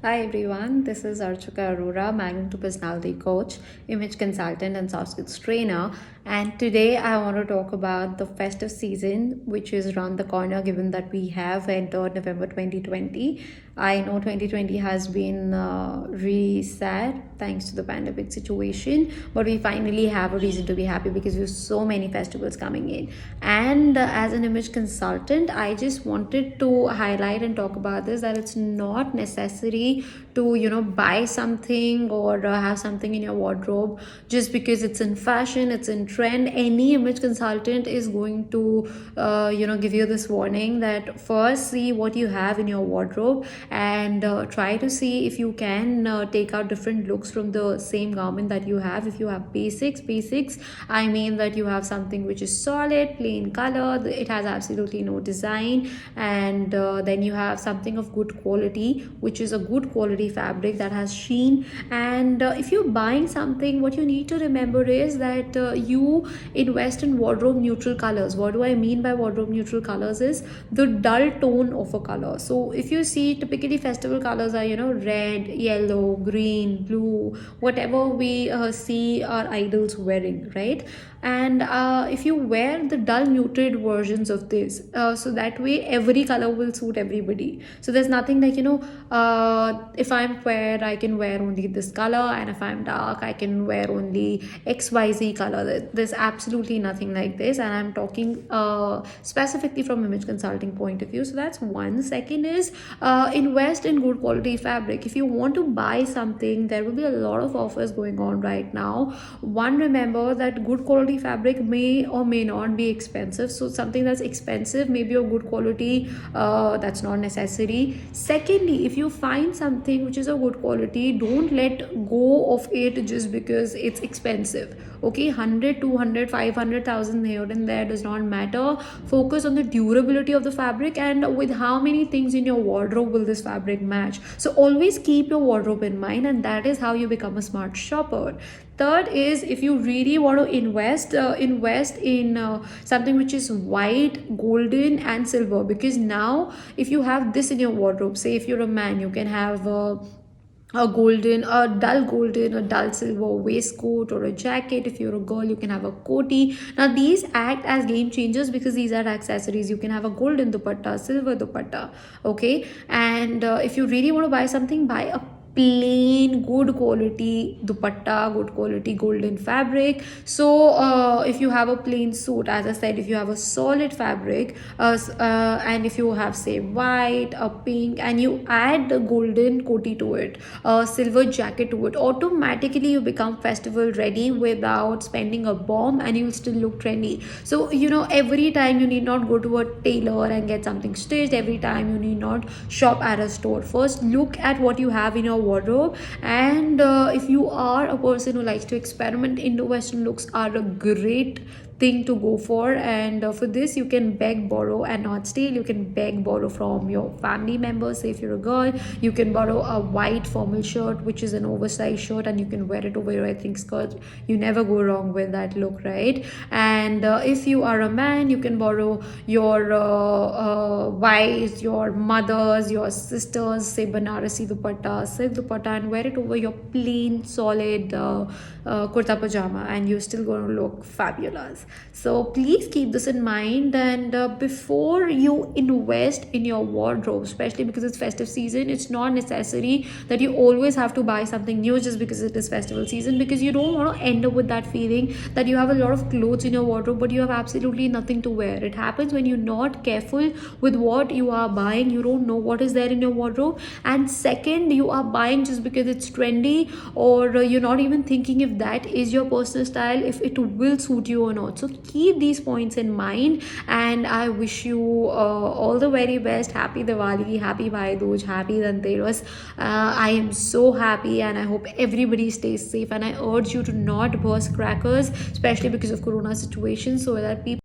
Hi everyone, this is Archika Arora, Magnum to Personality Coach, Image Consultant, and Soft Skills Trainer. And today I want to talk about the festive season, which is around the corner given that we have entered November 2020. I know 2020 has been really sad thanks to the pandemic situation, but we finally have a reason to be happy because we have so many festivals coming in. And as an image consultant, I just wanted to highlight and talk about this that it's not necessary to buy something or have something in your wardrobe just because it's in fashion, it's in trend. Any image consultant is going to give you this warning that first see what you have in your wardrobe and try to see if you can take out different looks from the same garment that you have. If you have basics, I mean that you have something which is solid plain color, it has absolutely no design, and then you have something of good quality, which is a good quality fabric that has sheen. And if you're buying something, what you need to remember is that you invest in wardrobe neutral colors. What do I mean by wardrobe neutral colors is the dull tone of a color. So if you see, typically festival colors are red, yellow, green, blue, whatever we see our idols wearing, right? And if you wear the dull muted versions of this, so that way every color will suit everybody. So there's nothing like if I'm fair I can wear only this color, and if I'm dark I can wear only XYZ color. There's absolutely nothing like this, and I'm talking specifically from image consulting point of view. So that's one. Second is invest in good quality fabric. If you want to buy something, there will be a lot of offers going on right now. One, remember that good quality fabric may or may not be expensive. So something that's expensive may be of good quality, that's not necessary. Secondly, if you find something which is a good quality, don't let go of it just because it's expensive. Okay, 100, 200, 500,000 here and there does not matter. Focus on the durability of the fabric and with how many things in your wardrobe will this fabric match. So always keep your wardrobe in mind, and that is how you become a smart shopper. Third is, if you really want to invest in something which is white, golden, and silver, because now if you have this in your wardrobe, say if you're a man, you can have a dull silver waistcoat or a jacket. If you're a girl, you can have a koti. Now these act as game changers because these are accessories. You can have a golden dupatta, silver dupatta, okay? And if you really want to buy something, buy a plain good quality dupatta, good quality golden fabric. So if you have a plain suit, as I said, if you have a solid fabric, and if you have say white, a pink, and you add the golden koti to it, a silver jacket to it, automatically you become festival ready without spending a bomb, and you'll still look trendy. So every time you need not go to a tailor and get something stitched. Every time you need not shop at a store. First look at what you have in your wardrobe, and if you are a person who likes to experiment, Indo-Western looks are a great thing to go for. And for this you can beg, borrow, and not steal. You can beg, borrow from your family members. Say if you're a girl, you can borrow a white formal shirt which is an oversized shirt, and you can wear it over your ethnic skirt. You never go wrong with that look, right? And if you are a man, you can borrow your wives, your mothers, your sisters, say Banarasi dupatta, silk dupatta, and wear it over your plain solid kurta pajama, and you're still going to look fabulous. So please keep this in mind. And before you invest in your wardrobe, especially because it's festive season, it's not necessary that you always have to buy something new just because it is festival season, because you don't want to end up with that feeling that you have a lot of clothes in your wardrobe but you have absolutely nothing to wear. It happens when you're not careful with what you are buying. You don't know what is there in your wardrobe, and second, you are buying just because it's trendy, or you're not even thinking if that is your personal style, if it will suit you or not. So keep these points in mind, and I wish you all the very best. Happy Diwali, happy Bhai Dooj, happy Dhanteras. I am so happy, and I hope everybody stays safe, and I urge you to not burst crackers, especially because of corona situation, so that people